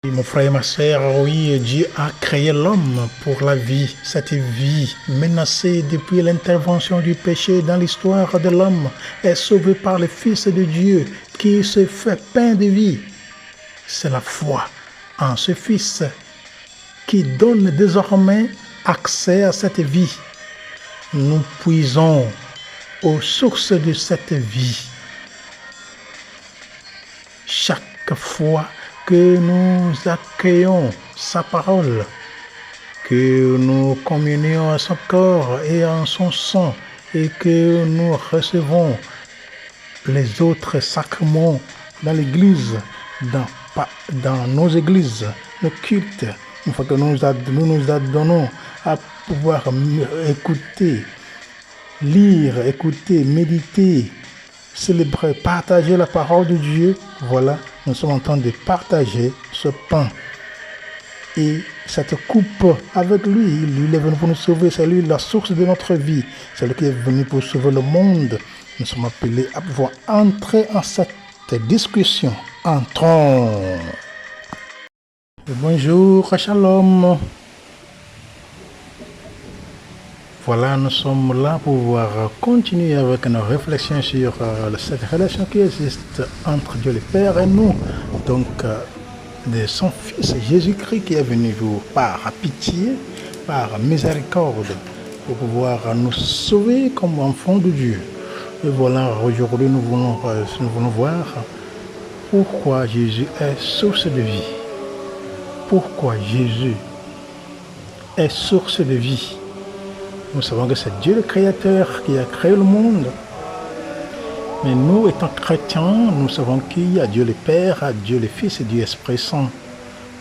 Mon frère et ma sœur, oui, Dieu a créé l'homme pour la vie. Cette vie menacée depuis l'intervention du péché dans l'histoire de l'homme est sauvée par le Fils de Dieu qui se fait pain de vie. C'est la foi en ce Fils qui donne désormais accès à cette vie. Nous puisons aux sources de cette vie. Chaque fois que nous accueillons sa parole, que nous communions à son corps et en son sang, et que nous recevons les autres sacrements dans l'église, dans nos églises, nos cultes, une fois que nous nous adonnons à pouvoir écouter, lire, écouter, méditer, célébrer, partager la parole de Dieu, voilà, nous sommes en train de partager ce pain et cette coupe avec lui. Il est venu pour nous sauver, c'est lui la source de notre vie, c'est lui qui est venu pour sauver le monde. Nous sommes appelés à pouvoir entrer en cette discussion. Entrons. Bonjour, shalom. Voilà, nous sommes là pour pouvoir continuer avec nos réflexions sur cette relation qui existe entre Dieu le Père et nous. Donc, de son Fils Jésus-Christ qui est venu par pitié, par miséricorde, pour pouvoir nous sauver comme enfants de Dieu. Et voilà, aujourd'hui, nous voulons voir pourquoi Jésus est source de vie. Pourquoi Jésus est source de vie. Nous savons que c'est Dieu le Créateur qui a créé le monde. Mais nous, étant chrétiens, nous savons qu'il y a Dieu le Père, Dieu le Fils et Dieu l'Esprit Saint.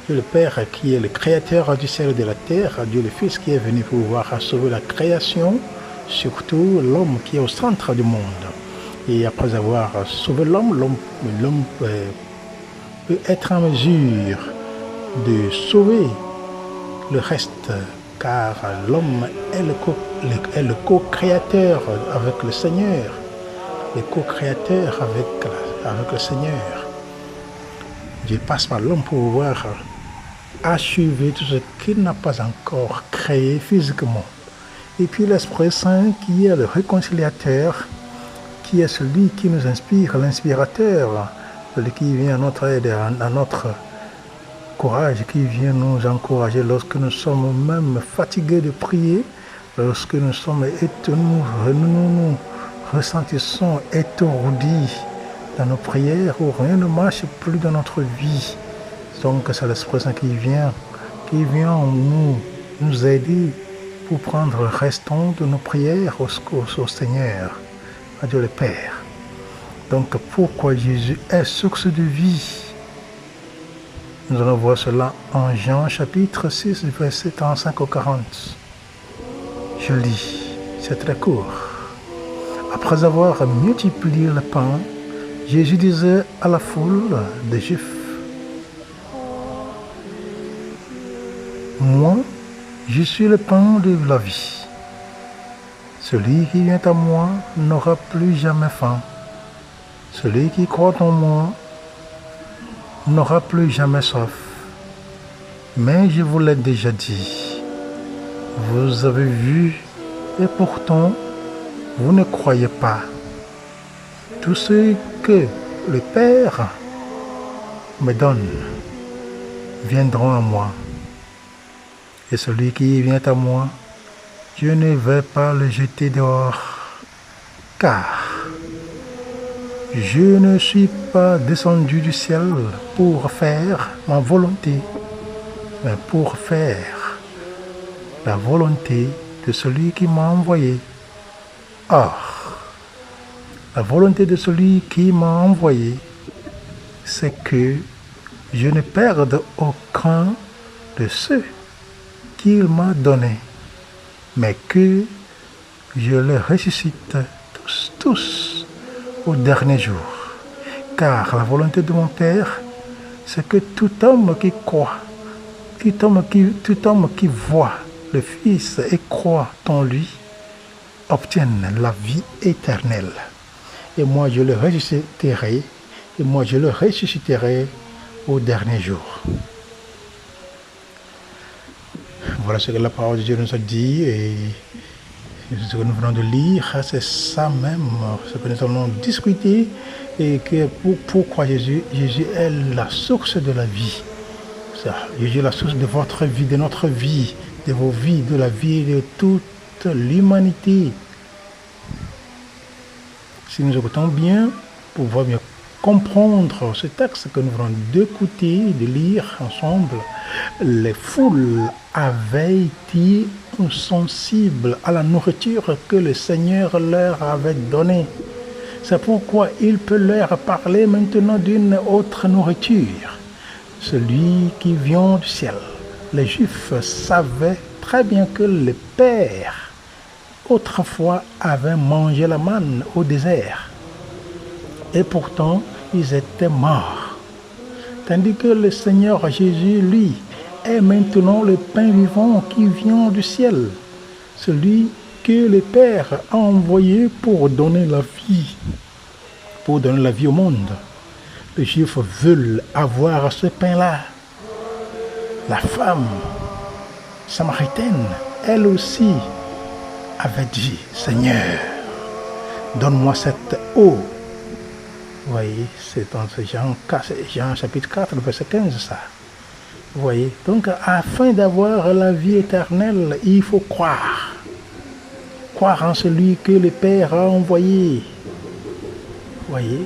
Dieu le Père qui est le Créateur du ciel et de la terre, Dieu le Fils qui est venu pour pouvoir sauver la création, surtout l'homme qui est au centre du monde. Et après avoir sauvé l'homme peut être en mesure de sauver le reste, car l'homme est le co-créateur avec le Seigneur, le co-créateur avec le Seigneur. Dieu passe par l'homme pour pouvoir achever tout ce qu'il n'a pas encore créé physiquement. Et puis l'Esprit Saint qui est le réconciliateur, qui est celui qui nous inspire, l'inspirateur, celui qui vient à notre aide, à notre courage, qui vient nous encourager lorsque nous sommes même fatigués de prier, lorsque nous sommes nous ressentissons étourdis dans nos prières, où rien ne marche plus dans notre vie. Donc c'est l'Esprit Saint qui vient nous aider pour prendre le restant de nos prières au Seigneur, à Dieu le Père. Donc pourquoi Jésus est source de vie? Nous allons voir cela en Jean chapitre 6, verset 35 au 40. Je lis, c'est très court. Après avoir multiplié le pain, Jésus disait à la foule des Juifs, « Moi, je suis le pain de la vie. Celui qui vient à moi n'aura plus jamais faim. Celui qui croit en moi n'aura plus jamais soif. Mais je vous l'ai déjà dit. Vous avez vu et pourtant vous ne croyez pas. Tout ce que le Père me donne viendront à moi. Et celui qui vient à moi, je ne vais pas le jeter dehors, car je ne suis pas descendu du ciel pour faire ma volonté, mais pour faire la volonté de celui qui m'a envoyé. Or, la volonté de celui qui m'a envoyé, c'est que je ne perde aucun de ceux qu'il m'a donné, mais que je les ressuscite tous au dernier jour. Car la volonté de mon Père, c'est que tout homme qui croit, tout homme qui voit le Fils et croit en lui, obtienne la vie éternelle. Et moi je le ressusciterai au dernier jour. voilà ce que la parole de Dieu nous a dit et ce que nous venons de lire, c'est ça même, ce que nous allons discuter et que pourquoi Jésus est la source de la vie. Ça, Jésus est la source de votre vie, de notre vie, de vos vies, de la vie de toute l'humanité. Si nous écoutons bien, pour pouvoir bien comprendre ce texte que nous venons d'écouter, de lire ensemble, les foules avaient été insensibles à la nourriture que le Seigneur leur avait donnée. C'est pourquoi il peut leur parler maintenant d'une autre nourriture, celui qui vient du ciel. Les Juifs savaient très bien que les pères, autrefois, avaient mangé la manne au désert. Et pourtant, ils étaient morts. Tandis que le Seigneur Jésus, lui, est maintenant le pain vivant qui vient du ciel, celui que le Père a envoyé pour donner la vie au monde. Les Juifs veulent avoir ce pain-là. La femme samaritaine, elle aussi, avait dit, Seigneur, donne-moi cette eau. Vous voyez, c'est dans Jean chapitre 4, verset 15, ça. Vous voyez, donc afin d'avoir la vie éternelle, il faut croire. Croire en celui que le Père a envoyé. Vous voyez,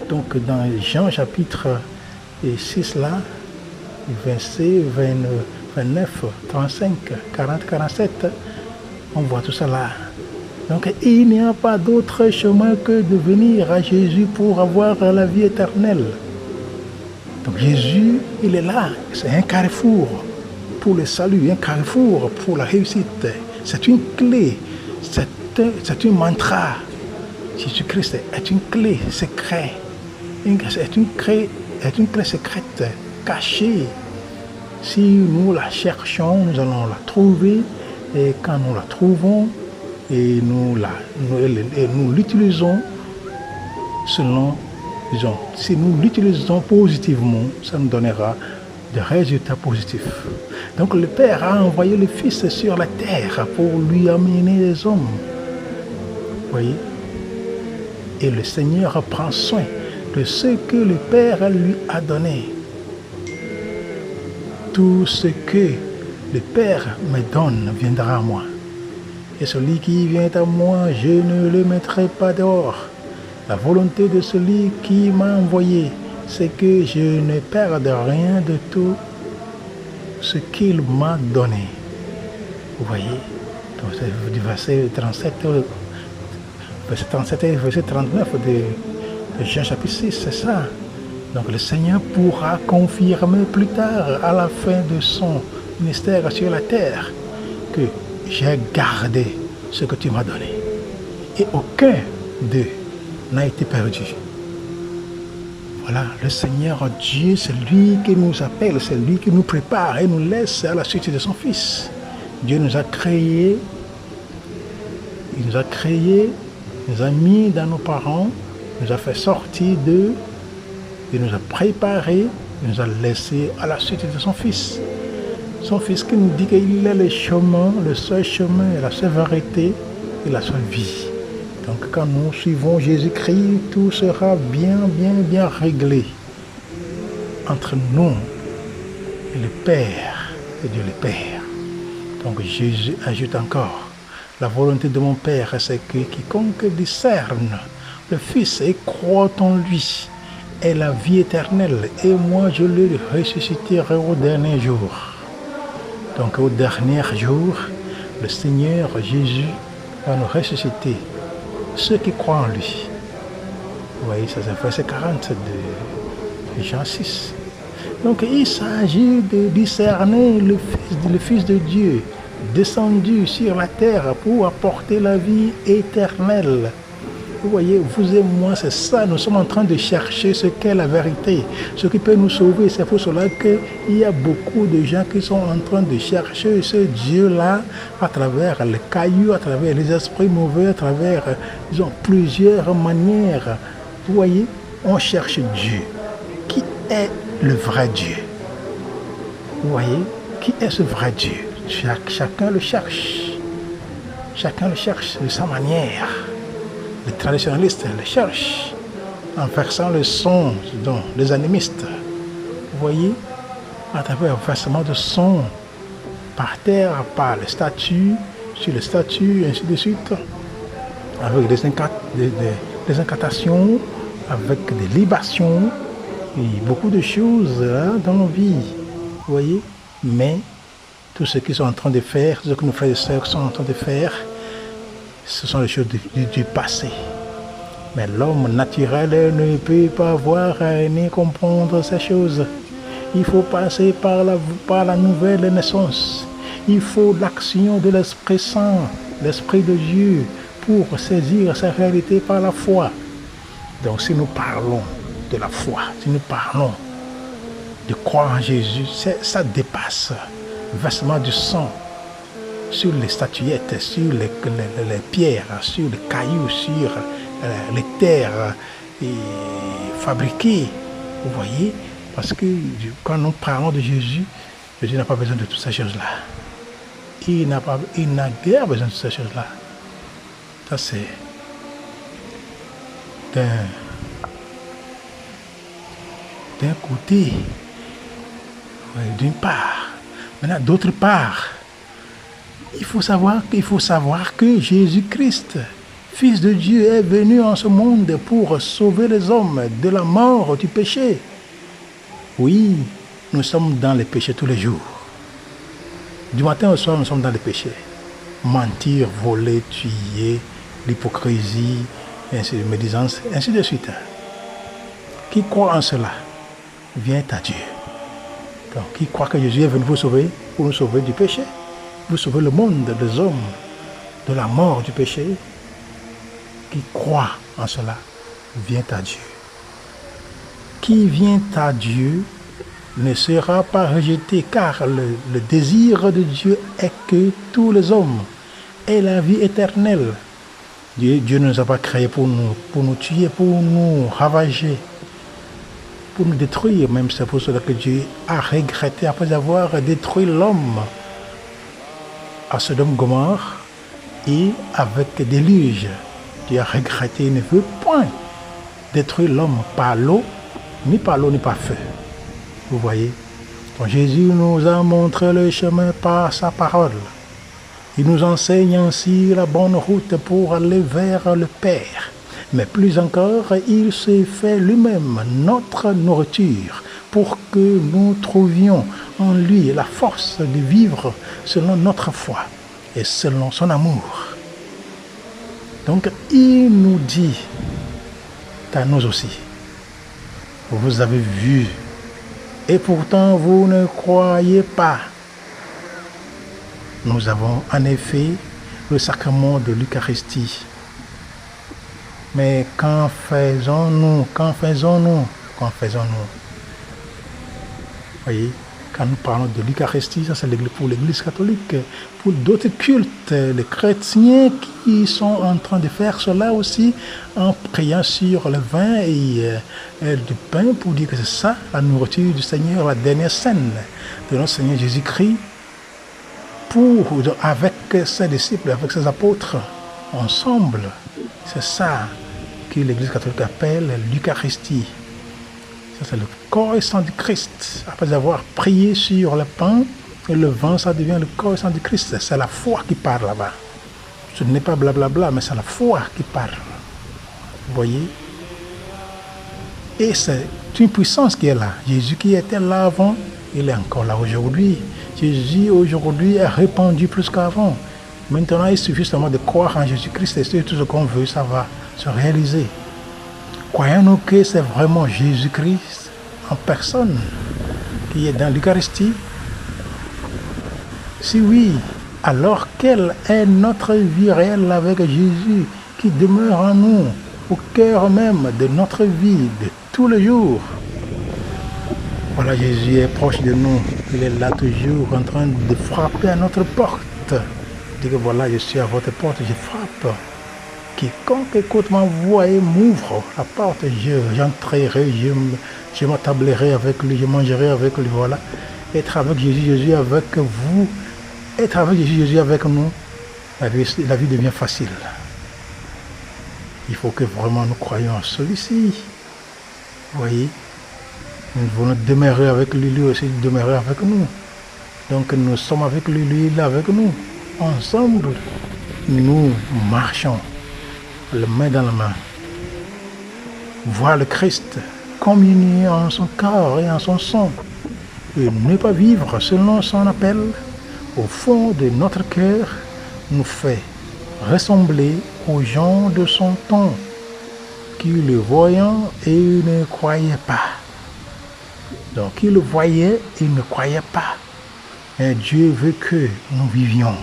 donc dans Jean chapitre 6, là, verset 29, 35, 40, 47, on voit tout ça là. Donc il n'y a pas d'autre chemin que de venir à Jésus pour avoir la vie éternelle. Donc Jésus, il est là. C'est un carrefour pour le salut, un carrefour pour la réussite. C'est une clé, c'est un mantra. Jésus-Christ est une clé secrète. C'est une clé secrète, cachée. Si nous la cherchons, nous allons la trouver. Et quand nous la trouvons, et nous l'utilisons selon, disons, si nous l'utilisons positivement, ça nous donnera des résultats positifs. Donc le Père a envoyé le Fils sur la terre pour lui amener les hommes. Vous voyez? Et le Seigneur prend soin de ce que le Père lui a donné. Tout ce que le Père me donne viendra à moi. Et celui qui vient à moi, je ne le mettrai pas dehors. La volonté de celui qui m'a envoyé, c'est que je ne perde rien de tout ce qu'il m'a donné. Vous voyez? Donc c'est du verset 37 et verset 39 de Jean chapitre 6, c'est ça. Donc le Seigneur pourra confirmer plus tard, à la fin de son ministère sur la terre, que j'ai gardé ce que tu m'as donné. Et aucun d'eux n'a été perdu. Voilà, le Seigneur Dieu, c'est lui qui nous appelle, c'est lui qui nous prépare et nous laisse à la suite de son Fils. Dieu nous a créés, il nous a créés, nous a mis dans nos parents, nous a fait sortir d'eux, il nous a préparés, il nous a laissés à la suite de son Fils. Son Fils qui nous dit qu'il est le chemin, le seul chemin, la seule vérité et la seule vie. Donc quand nous suivons Jésus-Christ, tout sera bien réglé entre nous et le Père et Dieu le Père. Donc Jésus ajoute encore, la volonté de mon Père, c'est que quiconque discerne le Fils et croit en lui ait la vie éternelle, et moi je le ressusciterai au dernier jour. Donc au dernier jour, le Seigneur Jésus va nous ressusciter, ceux qui croient en lui. Vous voyez, ça c'est verset 40 de Jean 6. Donc il s'agit de discerner le Fils de Dieu, descendu sur la terre pour apporter la vie éternelle. Vous voyez, vous et moi, c'est ça, nous sommes en train de chercher ce qu'est la vérité, ce qui peut nous sauver. C'est pour cela qu'il y a beaucoup de gens qui sont en train de chercher ce Dieu-là à travers les cailloux, à travers les esprits mauvais, à travers, disons, plusieurs manières. Vous voyez, on cherche Dieu. Qui est le vrai Dieu? Vous voyez, Qui est ce vrai Dieu? Chacun le cherche. Chacun le cherche de sa manière. Les traditionalistes le cherchent en versant le son des animistes. Vous voyez, à travers le versement de son par terre, par les statues, sur les statues, ainsi de suite, avec des incantations, avec des libations, et beaucoup de choses là, dans nos vies. Vous voyez, mais tout ce qu'ils sont en train de faire, ce que nos frères et sœurs sont en train de faire, ce sont les choses du passé. Mais l'homme naturel ne peut pas voir ni comprendre ces choses. Il faut passer par la nouvelle naissance. Il faut l'action de l'Esprit Saint, l'Esprit de Dieu, pour saisir sa réalité par la foi. Donc si nous parlons de la foi, si nous parlons de croire en Jésus, ça dépasse le versement du sang sur les statuettes, sur les pierres, sur les cailloux, sur les terres fabriquées. Vous voyez, parce que quand nous parlons de Jésus, Jésus n'a pas besoin de toutes ces choses-là. Il n'a guère besoin de ces choses-là. Ça, c'est d'un côté, d'une part. Maintenant, d'autre part, il faut savoir que Jésus-Christ, Fils de Dieu, est venu en ce monde pour sauver les hommes de la mort du péché. Oui, nous sommes dans les péchés tous les jours. Du matin au soir, nous sommes dans les péchés. Mentir, voler, tuer, l'hypocrisie, médisance, ainsi de suite. Qui croit en cela vient à Dieu. Donc, qui croit que Jésus est venu pour nous sauver du péché, pour sauver le monde des hommes de la mort du péché, qui croit en cela vient à Dieu. Qui vient à Dieu ne sera pas rejeté, car le désir de Dieu est que tous les hommes aient la vie éternelle. Dieu ne nous a pas créés pour nous tuer, pour nous ravager, pour nous détruire. Même c'est pour cela que Dieu a regretté, après avoir détruit l'homme à Sodome Gomorrhe et avec des déluge. Dieu a regretté, il ne veut point détruire l'homme par l'eau, ni par feu. Vous voyez? Donc Jésus nous a montré le chemin par sa parole. Il nous enseigne ainsi la bonne route pour aller vers le Père. Mais plus encore, il s'est fait lui-même notre nourriture pour que nous trouvions en lui la force de vivre selon notre foi et selon son amour. Donc, il nous dit à nous aussi, vous avez vu, et pourtant vous ne croyez pas. Nous avons en effet le sacrement de l'Eucharistie. Mais qu'en faisons-nous? Voyez, quand nous parlons de l'Eucharistie, ça c'est pour l'Église catholique. Pour d'autres cultes, les chrétiens qui sont en train de faire cela aussi, en priant sur le vin et du pain, pour dire que c'est ça, la nourriture du Seigneur, la dernière scène de notre Seigneur Jésus-Christ, avec ses disciples, avec ses apôtres, ensemble. C'est ça que l'Église catholique appelle l'Eucharistie. Ça, c'est le corps et sang du Christ. Après avoir prié sur le pain et le vin, ça devient le corps et sang du Christ. C'est la foi qui parle là-bas. Ce n'est pas blablabla, mais c'est la foi qui parle. Vous voyez? Et c'est une puissance qui est là. Jésus qui était là avant, il est encore là aujourd'hui. Jésus aujourd'hui est répandu plus qu'avant. Maintenant, il suffit seulement de croire en Jésus-Christ et c'est tout ce qu'on veut, ça va se réaliser. Croyons-nous que c'est vraiment Jésus-Christ en personne qui est dans l'Eucharistie? Si oui, alors quelle est notre vie réelle avec Jésus qui demeure en nous, au cœur même de notre vie de tous les jours? Voilà, Jésus est proche de nous. Il est là toujours en train de frapper à notre porte. Il dit que voilà, je suis à votre porte, je frappe. Quiconque écoute ma voix et m'ouvre la porte, j'entrerai, je m'attablerai avec lui, je mangerai avec lui, voilà. être avec Jésus, Jésus avec vous, être avec Jésus, Jésus avec nous, la vie devient facile. Il faut que vraiment nous croyions en celui-ci. Vous voyez, nous voulons demeurer avec lui, lui aussi demeurer avec nous. Donc nous sommes avec lui, lui il est avec nous. Ensemble, nous marchons, la main dans la main. Voir le Christ communier en son corps et en son sang. Et ne pas vivre selon son appel, au fond de notre cœur, nous fait ressembler aux gens de son temps, qui le voyant et ne croyaient pas. Donc, ils le voyaient et ne croyaient pas. Et Dieu veut que nous vivions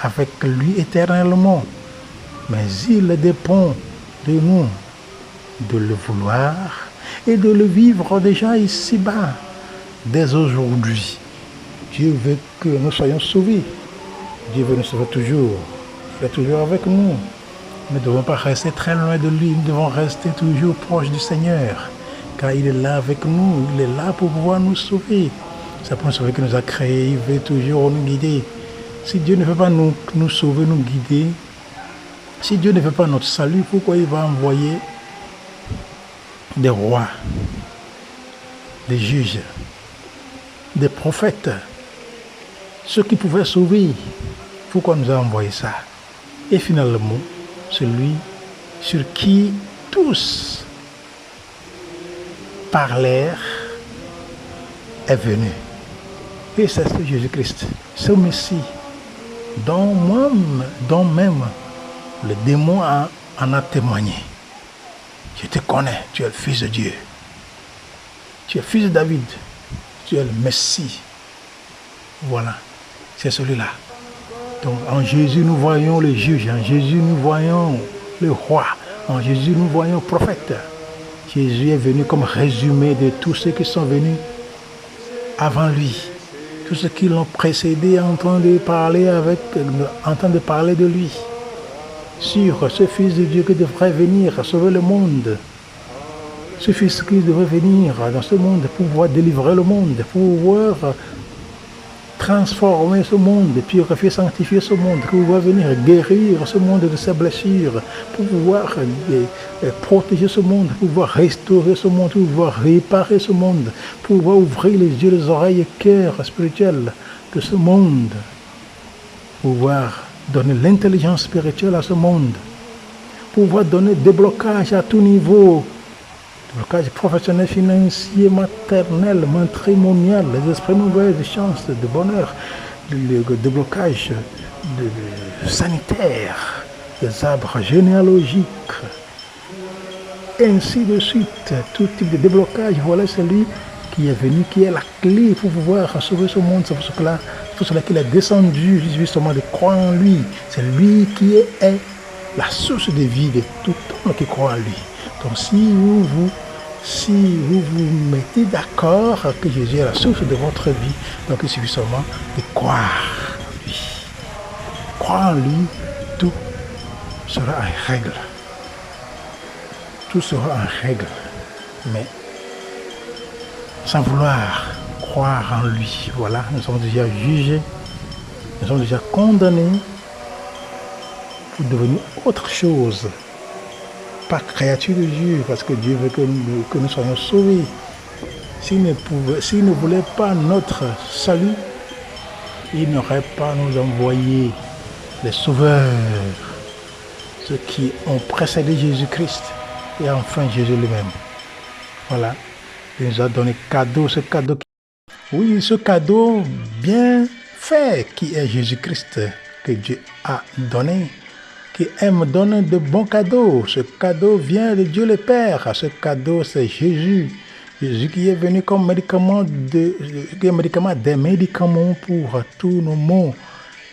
avec lui éternellement. Mais il dépend de nous de le vouloir et de le vivre déjà ici-bas, dès aujourd'hui. Dieu veut que nous soyons sauvés. Dieu veut nous sauver toujours. Il est toujours avec nous. Nous ne devons pas rester très loin de lui. Nous devons rester toujours proches du Seigneur. Car il est là avec nous. Il est là pour pouvoir nous sauver. C'est pour nous sauver qu'il nous a créés. Il veut toujours nous guider. Si Dieu ne veut pas nous sauver, nous guider, si Dieu ne veut pas notre salut, pourquoi il va envoyer des rois, des juges, des prophètes, ceux qui pouvaient sauver? Pourquoi nous a envoyé ça? Et finalement, celui sur qui tous parlèrent est venu. Et c'est Jésus-Christ, ce Messie, dont même le démon en a témoigné. Je te connais, tu es le Fils de Dieu. Tu es fils de David. Tu es le Messie. Voilà, c'est celui-là. Donc en Jésus, nous voyons le juge. En Jésus, nous voyons le roi. En Jésus, nous voyons le prophète. Jésus est venu comme résumé de tous ceux qui sont venus avant lui. Tous ceux qui l'ont précédé entendent parler de lui. Sur ce Fils de Dieu qui devrait venir sauver le monde. Ce Fils qui devrait venir dans ce monde pour pouvoir délivrer le monde, pour pouvoir transformer ce monde, purifier, sanctifier ce monde, pour pouvoir venir guérir ce monde de ses blessures, pour pouvoir protéger ce monde, pour pouvoir restaurer ce monde, pour pouvoir réparer ce monde, pour pouvoir ouvrir les yeux, les oreilles et le cœur spirituel de ce monde, pour pouvoir donner l'intelligence spirituelle à ce monde, pour pouvoir donner des blocages à tout niveau, des blocages professionnels, financiers, maternels, matrimonial, les esprits mauvais, des chances de bonheur, des blocages sanitaires, des arbres généalogiques, et ainsi de suite, tout type de déblocage. Voilà celui qui est venu, qui est la clé pour pouvoir sauver ce monde. C'est pour cela qu'il est descendu, justement, de croire en lui. C'est lui qui est la source de vie de tout homme qui croit en lui. Donc si vous vous mettez d'accord que Jésus est la source de votre vie, donc il suffit seulement de croire en lui. Croire en lui, tout sera en règle. Tout sera en règle. Mais sans vouloir croire en lui, voilà, nous sommes déjà jugés, nous sommes déjà condamnés pour devenir autre chose. Pas créature de Dieu, parce que Dieu veut que nous soyons sauvés. S'il ne voulait pas notre salut, il n'aurait pas nous envoyé les sauveurs, ceux qui ont précédé Jésus-Christ et enfin Jésus lui-même. Voilà, il nous a donné cadeau, ce cadeau. Oui, ce cadeau bien fait qui est Jésus-Christ que Dieu a donné, qui aime donner de bons cadeaux. Ce cadeau vient de Dieu le Père. Ce cadeau, c'est Jésus. Jésus qui est venu comme médicament, des médicaments pour tous nos maux,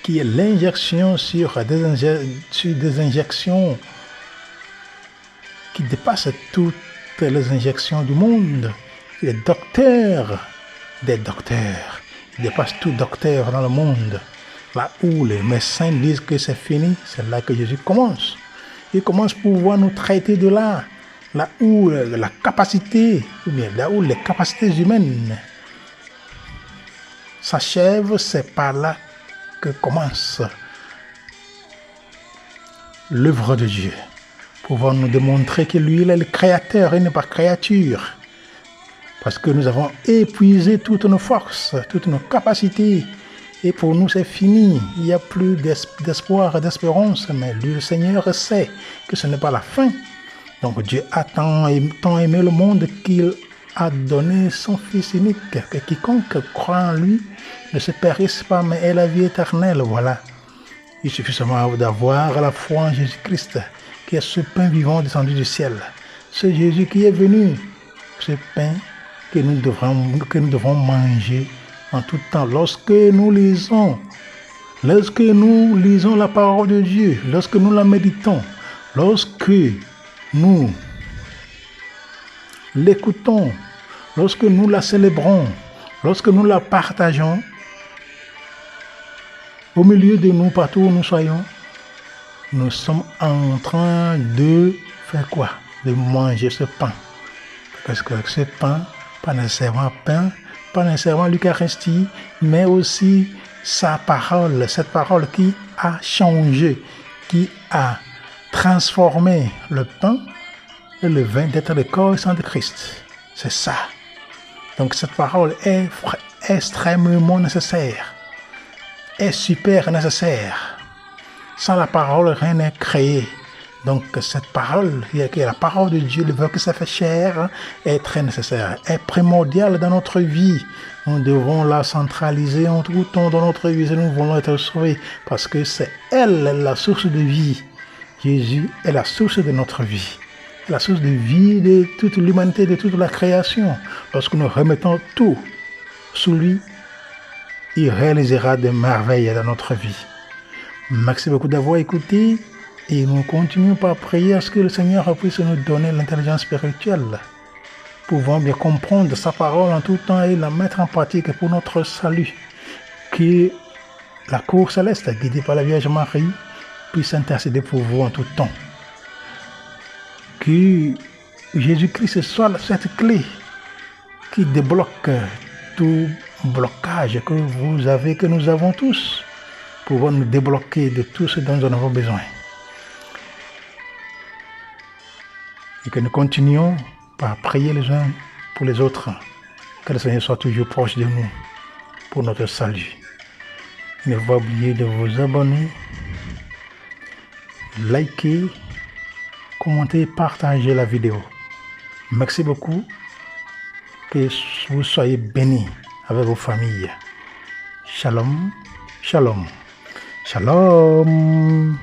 qui est l'injection sur des injections qui dépassent toutes les injections du monde. Les docteurs des docteurs. Il dépasse tout docteur dans le monde. Là où les médecins disent que c'est fini, c'est là que Jésus commence. Il commence pour pouvoir nous traiter de là. Là où la capacité, ou bien là où les capacités humaines s'achève, c'est par là que commence l'œuvre de Dieu. Pouvons nous démontrer que lui, il est le créateur et n'est pas créature. Parce que nous avons épuisé toutes nos forces, toutes nos capacités. Et pour nous, c'est fini. Il n'y a plus d'espoir et d'espérance. Mais lui, le Seigneur, sait que ce n'est pas la fin. Donc Dieu a tant aimé le monde qu'il a donné son Fils unique. Que quiconque croit en lui ne se périsse pas, mais ait la vie éternelle. Voilà. Il suffit seulement d'avoir la foi en Jésus-Christ, qui est ce pain vivant descendu du ciel. C'est Jésus qui est venu. Ce pain que nous devons manger en tout temps. Lorsque nous lisons la parole de Dieu, lorsque nous la méditons, lorsque nous l'écoutons, lorsque nous la célébrons, lorsque nous la partageons, au milieu de nous, partout où nous soyons, nous sommes en train de faire quoi? De manger ce pain. Parce que ce pain, pas nécessairement pain, pas nécessairement l'Eucharistie, mais aussi sa parole, cette parole qui a changé, qui a transformé le pain et le vin d'être le corps et sang de Christ. C'est ça. Donc cette parole est extrêmement nécessaire, est super nécessaire. Sans la parole, rien n'est créé. Donc cette parole, qui est la parole de Dieu, le verbe qui s'est fait chair, est très nécessaire, est primordiale dans notre vie. Nous devons la centraliser en tout temps dans notre vie et nous voulons être sauvés parce que c'est elle la source de vie. Jésus est la source de notre vie, la source de vie de toute l'humanité, de toute la création. Lorsque nous remettons tout sous lui, il réalisera des merveilles dans notre vie. Merci beaucoup d'avoir écouté. Et nous continuons par prier à ce que le Seigneur puisse nous donner l'intelligence spirituelle, pouvant bien comprendre sa parole en tout temps et la mettre en pratique pour notre salut. Que la cour céleste, guidée par la Vierge Marie, puisse intercéder pour vous en tout temps. Que Jésus-Christ soit cette clé qui débloque tout blocage que vous avez, que nous avons tous, pour nous débloquer de tout ce dont nous avons besoin. Et que nous continuions par prier les uns pour les autres. Que le Seigneur soit toujours proche de nous pour notre salut. Ne pas oublier de vous abonner, liker, commenter, partager la vidéo. Merci beaucoup. Que vous soyez bénis avec vos familles. Shalom, shalom, shalom.